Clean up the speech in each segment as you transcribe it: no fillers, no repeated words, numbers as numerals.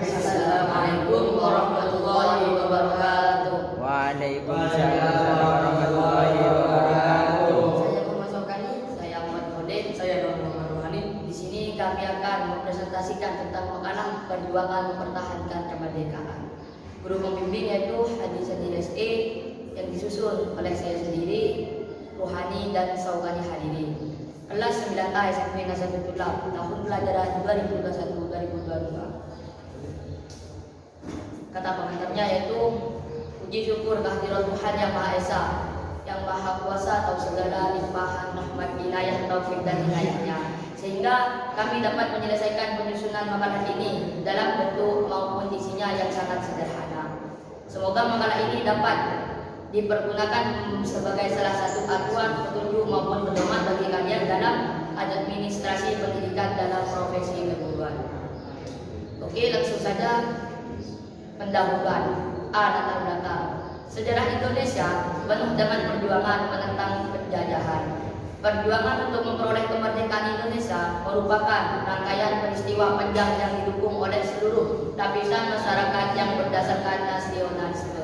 Assalamualaikum warahmatullahi wabarakatuh. Waalaikumsalam warahmatullahi wabarakatuh. Saya Muhammad Sokani, saya Ahmad Modin, saya Muhammad Rohani. Di sini kami akan mempresentasikan tentang makalah perjuangan mempertahankan kemerdekaan. Guru pembimbing yaitu Haji Sadi SE yang disusun oleh saya sendiri, Rohani dan Saukani Hadiri. Kelas 9A SMP Nasabatullah, tahun pelajaran 2021-2022. Kata pengantarnya yaitu puji syukur kehadirat Tuhan yang Maha Esa, yang Maha Kuasa atas segala limpahan rahmat, wilayah, taufik dan hidayahnya, sehingga kami dapat menyelesaikan penyusunan makalah ini dalam bentuk maupun isinya yang sangat sederhana. Semoga makalah ini dapat dipergunakan sebagai salah satu acuan, petunjuk maupun pedoman bagi kalian dalam administrasi pendidikan dalam profesi keguruan. Oke, langsung saja. Pendahuluan. A. Latar belakang. Sejarah Indonesia penuh dengan perjuangan menentang penjajahan. Perjuangan untuk memperoleh kemerdekaan Indonesia merupakan rangkaian peristiwa panjang yang didukung oleh seluruh lapisan masyarakat yang berdasarkan nasionalisme.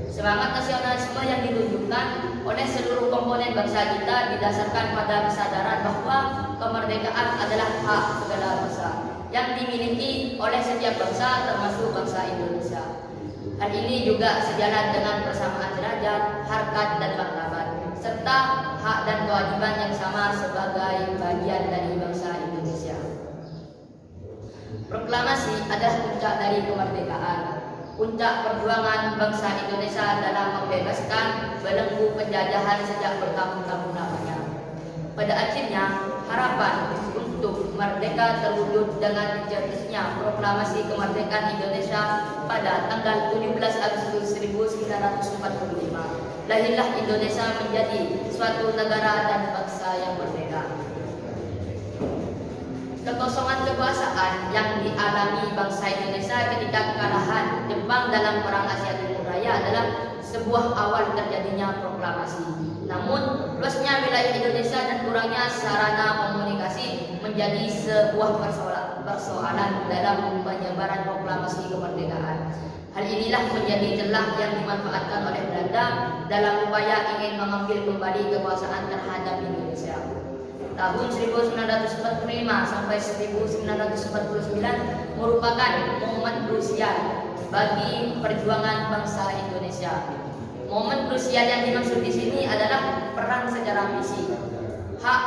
Semangat nasionalisme yang ditunjukkan oleh seluruh komponen bangsa kita didasarkan pada kesadaran bahwa kemerdekaan adalah hak segala bangsa yang dimiliki oleh setiap bangsa termasuk bangsa Indonesia. Hal ini juga sejalan dengan persamaan derajat, harkat dan martabat, serta hak dan kewajiban yang sama sebagai bagian dari bangsa Indonesia. Proklamasi adalah puncak dari kemerdekaan, puncak perjuangan bangsa Indonesia dalam membebaskan belenggu penjajahan sejak bertahun-tahun lamanya. Pada akhirnya, harapan untuk merdeka terwujud dengan dijatuhnya proklamasi kemerdekaan Indonesia pada tanggal 17 Agustus 1945. Lahirlah Indonesia menjadi suatu negara dan bangsa yang merdeka. Kekosongan kekuasaan yang dialami bangsa Indonesia ketika kekalahan Jepang dalam Perang Asia Timur Raya adalah sebuah awal terjadinya proklamasi. Namun, luasnya wilayah Indonesia dan kurangnya sarana komunikasi menjadi sebuah persoalan dalam penyebaran proklamasi kemerdekaan. Hal inilah menjadi celah yang dimanfaatkan oleh Belanda dalam upaya ingin mengambil kembali kekuasaan terhadap Indonesia. Tahun 1945 sampai 1949 merupakan momen krusial bagi perjuangan bangsa Indonesia. Momen krusial yang dimaksud di sini adalah perang secara fisik. Hak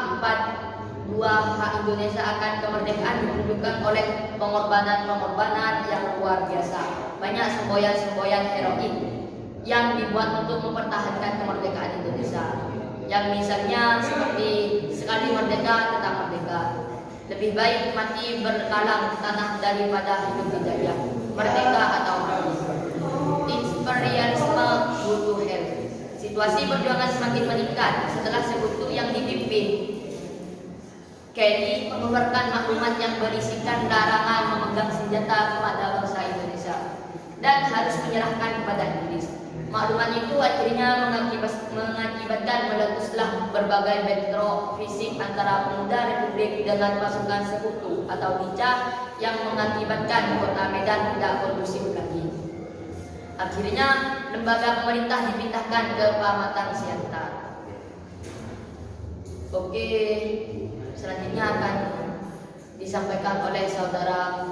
Indonesia akan kemerdekaan ditunjukkan oleh pengorbanan yang luar biasa. Banyak semboyan-semboyan heroik yang dibuat untuk mempertahankan kemerdekaan Indonesia. Yang misalnya seperti sekali merdeka tetap merdeka. Lebih baik mati berkalang tanah daripada hidup dijajah. Merdeka atau mati. Imperialisme butuh hell. Situasi perjuangan semakin meningkat setelah sekutu yang dipimpin Kennedy mengeluarkan maklumat yang berisikan larangan memegang senjata kepada bangsa Indonesia dan harus menyerahkan kepada Inggris. Maklumat itu akhirnya mengakibatkan meletuslah berbagai bentrok fisik antara pemuda Republik dengan pasukan sekutu atau lincah yang mengakibatkan kota Medan tidak kondusif lagi. Akhirnya lembaga pemerintah dipindahkan ke Pamatang Siantar. Oke, selanjutnya akan disampaikan oleh saudara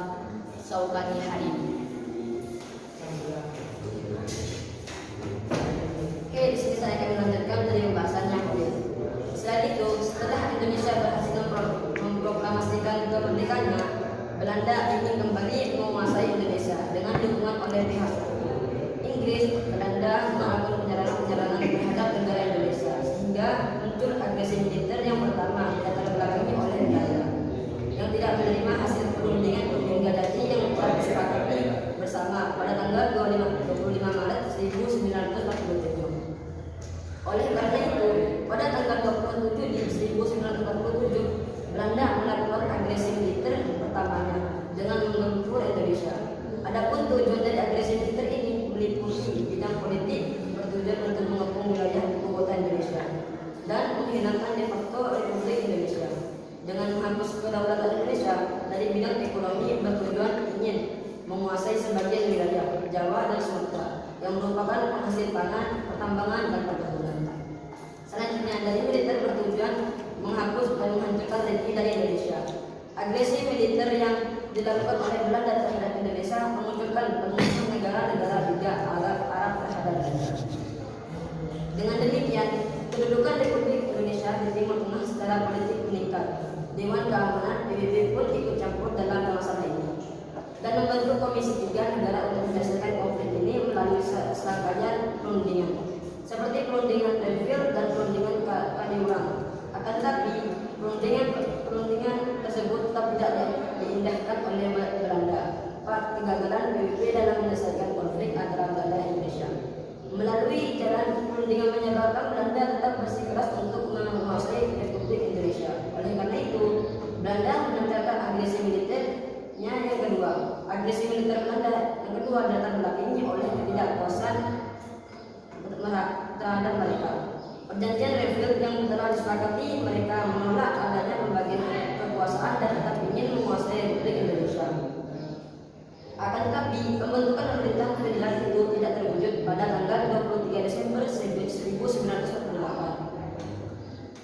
Saukani Hadiri. Oke, di sini saya akan melanjutkan dari pembahasan yang kemudian. Selain itu, setelah Indonesia berhasil memproklamasikan kemerdekaannya, Belanda ingin kembali menguasai Indonesia dengan dukungan oleh pihak Inggris. Belanda melakukan penjarahan terhadap negara Indonesia sehingga muncul agresi militer yang pertama dilatar belakangi oleh Belanda yang tidak menerima hasil perundingan Gaddafi yang telah disepakati bersama pada tanggal 25 Maret 1947. Oleh karena itu, pada tanggal 27 Juli 1947, Belanda melakukan agresi militer pertamanya dengan menggempur Indonesia. Adapun tujuan dari agresi militer ini meliputi bidang politik bertujuan untuk mengepung wilayah ibu kota Indonesia dan menghilangkan de facto Republik Indonesia. Dengan menghapus kedaulatan Indonesia, dari bidang ekonomi bertujuan ingin menguasai sebagian wilayah Jawa dan Sumatera yang merupakan penghasil pangan, pertambangan, dan perkebunan. Selanjutnya, dari militer bertujuan menghapus dan menghancurkan TNI dari Indonesia. Agresi militer yang dilakukan oleh Belanda terhadap Indonesia memunculkan pengusuhan negara-negara Liga Arab terhadap Belanda. Dengan demikian, kedudukan Republik Indonesia di Timur Tengah secara politik meningkat. Dewan Keamanan PBB pun ikut campur dalam masalah ini dan membentuk Komisi 3 negara untuk menyelesaikan konflik ini melalui serangkaian perundingan seperti perundingan Renville dan perundingan Kadiurang. Akan tetapi perundingan tersebut tetap tidak diindahkan oleh Belanda. Kegagalan PBB dalam menyelesaikan konflik antara Belanda dan Indonesia melalui jalan perundingan menyebabkan Belanda tetap bersikeras untuk menguasai Republik Indonesia. Oleh karena itu, Belanda melancarkan agresi militernya yang kedua. Agresi militer Belanda yang kedua datang belakangi oleh ketidakpuasan terhadap mereka. Perjanjian Renville yang telah disepakati, mereka menolak adanya pembagian kekuasaan dan tetap ingin menguasai Republik Indonesia. Akan tetapi, pembentukan pemerintah federal itu tidak terwujud pada tanggal 23 Desember 1948.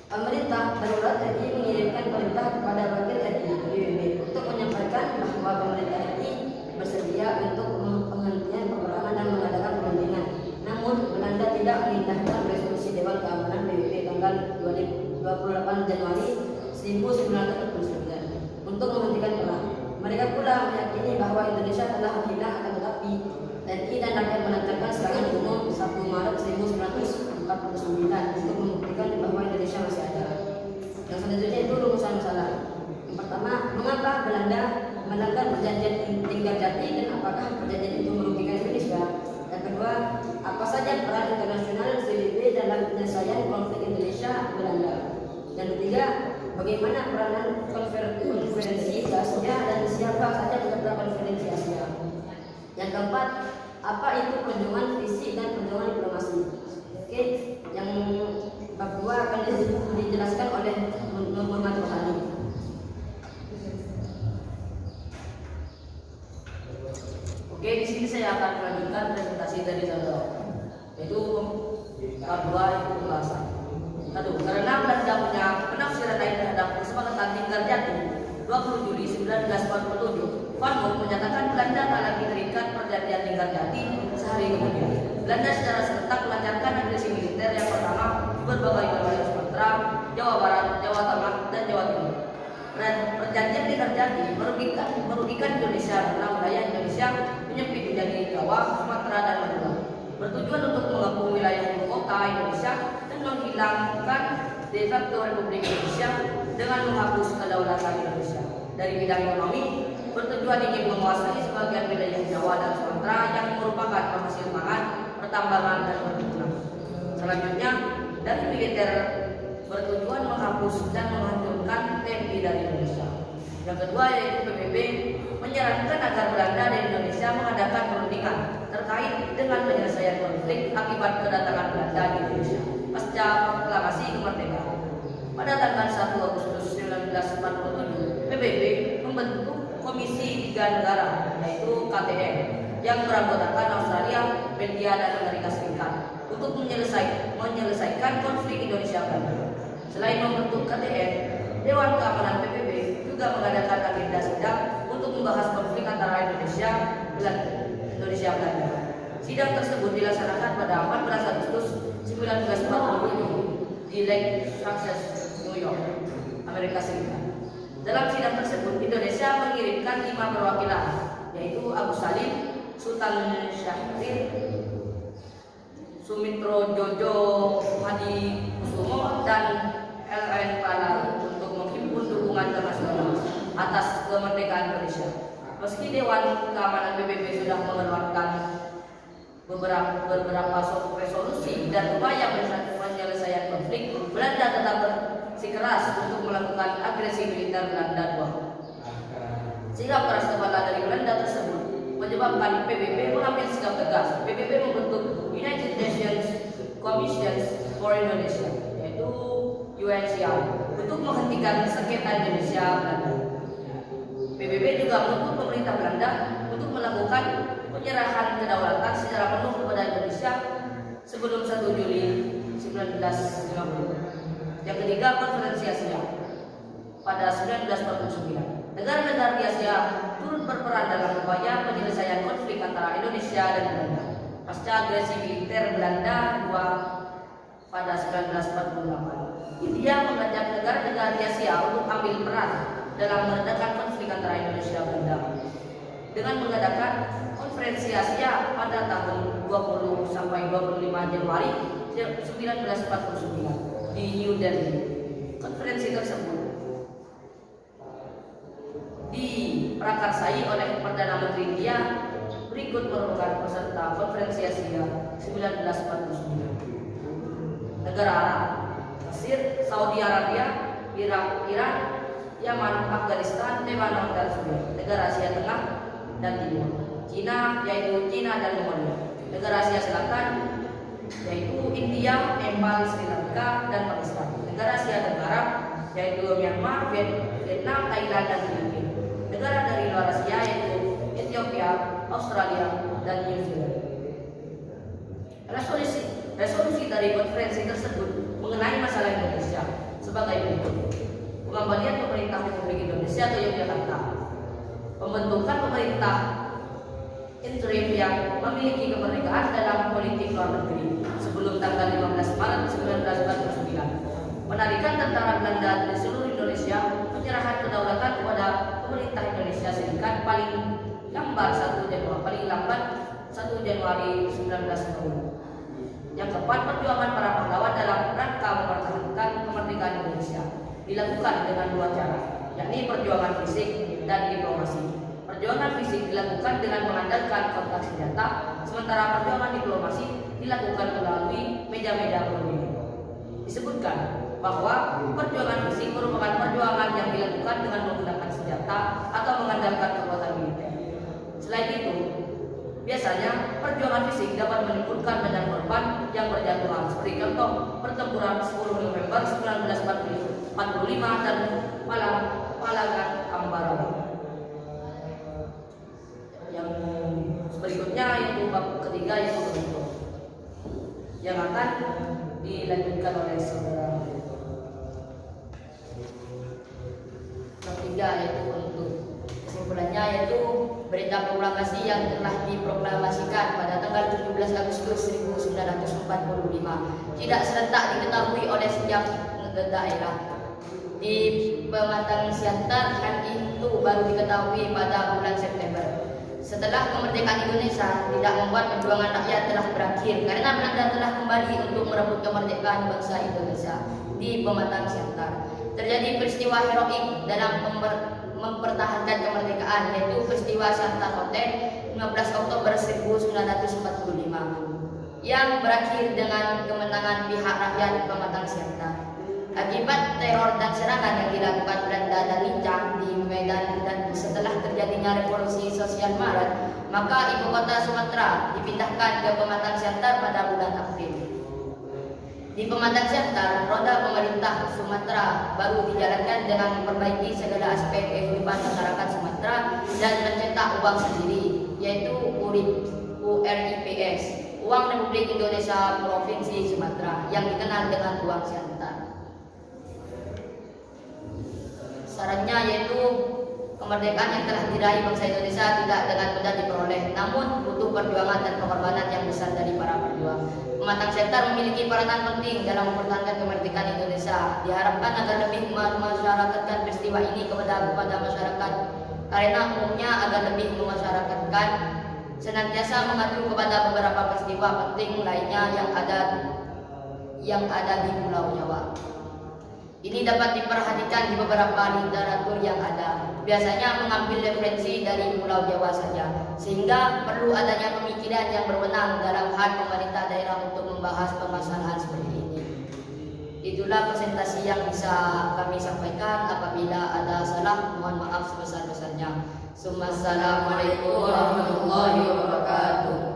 Pemerintah darurat RI mengirimkan perintah kepada Wakil RI PBB untuk menyampaikan bahwa pemerintah RI bersedia untuk penghentian peperangan dan mengadakan perundingan. Namun, Belanda tidak mengindahkan resolusi Dewan Keamanan PBB tanggal 28 Januari 1949 untuk menghentikan perang. Mereka pula meyakini bahwa Indonesia telah hilang, akan tetapi TNI dan rakyat melancarkan serangan umum 1 Maret 1949 untuk membuktikan bahwa Indonesia masih ada. Yang selanjutnya itu rumusan masalah. Yang pertama, mengapa Belanda melanggar perjanjian Linggarjati dan apakah perjanjian itu merugikan Indonesia? Yang kedua, apa saja peran internasional PBB dalam penyelesaian konflik Indonesia-Belanda? Yang ketiga, bagaimana peranan konferensi Asia dan siapa saja peserta konferensi Asia? Yang keempat, apa itu perjuangan fisik dan perjuangan diplomasi? Oke, yang bab 2 akan dijelaskan oleh Muhammad Rohani. Oke, di sini saya akan melanjutkan presentasi dari saudara, yaitu bab 2 itu pembahasan. Karena Belanda punya penafsiran lain terhadap kesepakatan Linggarjati 20 Juli 1947, Van Gogh menyatakan Belanda tak lagi terikat perjanjian Linggarjati. Sehari kemudian, Belanda secara serentak melancarkan agresi militer yang pertama di berbagai wilayah Sumatera, Jawa Barat, Jawa Tengah, dan Jawa Timur. Dan perjanjian Linggarjati merugikan Indonesia karena wilayah Indonesia menyempit menjadi Jawa, Sumatera, dan Madura. Bertujuan untuk menggabung wilayah ibu kota Indonesia dan menghilangkan de facto Republik Indonesia dengan menghapus kedaulatan Indonesia. Dari bidang ekonomi, bertujuan ingin menguasai sebagian wilayah Jawa dan Sumatera yang merupakan penghasil pangan, pertambangan, dan perkebunan. Selanjutnya, dari militer bertujuan menghapus dan menghancurkan TNI dari Indonesia. Yang kedua yaitu PBB menyarankan agar Belanda dan Indonesia mengadakan perundingan terkait dengan penyelesaian konflik akibat kedatangan Belanda di Indonesia pasca proklamasi kemerdekaan. Pada tanggal 1 Agustus 1947, PBB membentuk Komisi 3 Negara, yaitu KTN, yang beranggotakan Australia, Belgia, dan Amerika Serikat untuk menyelesaikan konflik Indonesia-Belanda. Selain membentuk KTN, Dewan Keamanan PBB juga mengadakan agenda sidang untuk membahas konflik antara Indonesia-Belanda. Sidang tersebut dilaksanakan pada 14 Agustus 1947 di Lake Success, New York, Amerika Serikat. Dalam sidang tersebut, Indonesia mengirimkan 5 perwakilan, yaitu Abu Salim, Sultan Syahrir, Sumitro Jojo Hadi Kusumo, dan LN Pala untuk menghimpun dukungan internasional atas kemerdekaan Indonesia. Meski Dewan Keamanan PBB sudah mengeluarkan beberapa resolusi dan upaya penyelesaian konflik, Belanda tetap bersikeras untuk melakukan agresi militer Belanda II. Sikap keras kepala dari Belanda tersebut menyebabkan PBB mengambil sikap tegas. PBB membentuk United Nations Commission for Indonesia, yaitu UNCR, untuk menghentikan sengketa Indonesia Belanda. PBB juga menuntut pemerintah Belanda untuk melakukan penyerahan kedaulatan secara penuh kepada Indonesia sebelum 1 Juli 1950. Yang ketiga, Konferensi Asia pada 1949. Negara-negara di Asia turut berperan dalam upaya penyelesaian konflik antara Indonesia dan Belanda pasca agresi militer Belanda II pada 1948. India mengajak negara-negara di Asia untuk ambil peran dalam meredakan konflik antara Indonesia dan Belanda dengan mengadakan Konferensi Asia pada tahun 20 sampai 25 Januari 1949 di New Delhi. Konferensi tersebut diprakarsai oleh Perdana Menteri India. Berikut merupakan peserta Konferensi Asia 1949. Negara Arab: Mesir, Saudi Arabia, Irak, Iran, Yaman, Afghanistan, Lebanon, dan Suriah. Negara Asia Tengah dan Timur: Cina, yaitu Cina dan Mongolia. Negara Asia Selatan yaitu India, Nepal, Sri Lanka, dan Pakistan. Negara Asia Tenggara yaitu Myanmar, Vietnam, Thailand, dan Filipina. Negara dari luar Asia yaitu Ethiopia, Australia, dan New Zealand. Resolusi dari konferensi tersebut mengenai masalah Indonesia sebagai berikut: pengembalian pemerintah Republik Indonesia ke Yogyakarta, pembentukan pemerintah interim yang memiliki kemerdekaan dalam politik luar negeri sebelum tanggal 15 Maret 1949, penarikan tentara Belanda dari seluruh Indonesia, penyerahan kedaulatan kepada pemerintah Indonesia Serikat paling lambat 1 Januari 1950. Yang keempat, perjuangan para pahlawan dalam rangka mempertahankan kemerdekaan Indonesia dilakukan dengan dua cara, yakni perjuangan fisik dan diplomasi. Perjuangan fisik dilakukan dengan mengandalkan kontak senjata, sementara perjuangan diplomasi dilakukan melalui meja-meja perundingan. Disebutkan bahwa perjuangan fisik merupakan perjuangan yang dilakukan dengan menggunakan senjata atau mengandalkan kekuatan militer. Selain itu, biasanya perjuangan fisik dapat menimbulkan banyak korban yang berjatuhan, seperti contoh pertempuran 10 November 1945 dan Palangan Ambarawa. Yang berikutnya itu bab ketiga, yaitu penutup, yang akan dilanjutkan oleh saudara. Bab 3 yaitu penutup. Kesimpulannya yaitu berita proklamasi yang telah diproklamasikan pada tanggal 17 Agustus 1945 tidak serentak diketahui oleh setiap daerah. Di Pematang Siantar hal itu baru diketahui pada bulan September. Setelah kemerdekaan Indonesia tidak membuat perjuangan rakyat telah berakhir karena Belanda telah kembali untuk merebut kemerdekaan bangsa Indonesia. Di Pematang Siantar terjadi peristiwa heroik dalam mempertahankan kemerdekaan, yaitu peristiwa Siantar Hotel 15 Oktober 1945 yang berakhir dengan kemenangan pihak rakyat Pematang Siantar. Akibat teror dan serangan yang dilakukan Belanda dan lincah di Medan dan setelah terjadinya revolusi sosial Maret, maka ibu kota Sumatera dipindahkan ke Pematang Siantar pada bulan April. Di Pematang Siantar, roda pemerintah Sumatera baru dijalankan dengan memperbaiki segala aspek kehidupan masyarakat Sumatera dan mencetak uang sendiri, yaitu URIPS, Uang Republik Indonesia Provinsi Sumatera, yang dikenal dengan uang Siantar. Sarannya yaitu kemerdekaan yang telah diraih bangsa Indonesia tidak dengan mudah diperoleh, namun butuh perjuangan dan pengorbanan yang besar dari para pejuang. Pematang Siantar memiliki peranan penting dalam mempertahankan kemerdekaan Indonesia. Diharapkan agar lebih memasyarakatkan peristiwa ini kepada masyarakat, karena umumnya agar lebih memasyarakatkan, senantiasa mengacu kepada beberapa peristiwa penting lainnya yang ada di Pulau Jawa. Ini dapat diperhatikan di beberapa literatur yang ada, biasanya mengambil referensi dari Pulau Jawa saja, sehingga perlu adanya pemikiran yang berwenang dalam hal pemerintah daerah untuk membahas permasalahan seperti ini. Itulah presentasi yang bisa kami sampaikan. Apabila ada salah, mohon maaf sebesar-besarnya. Assalamualaikum warahmatullahi wabarakatuh.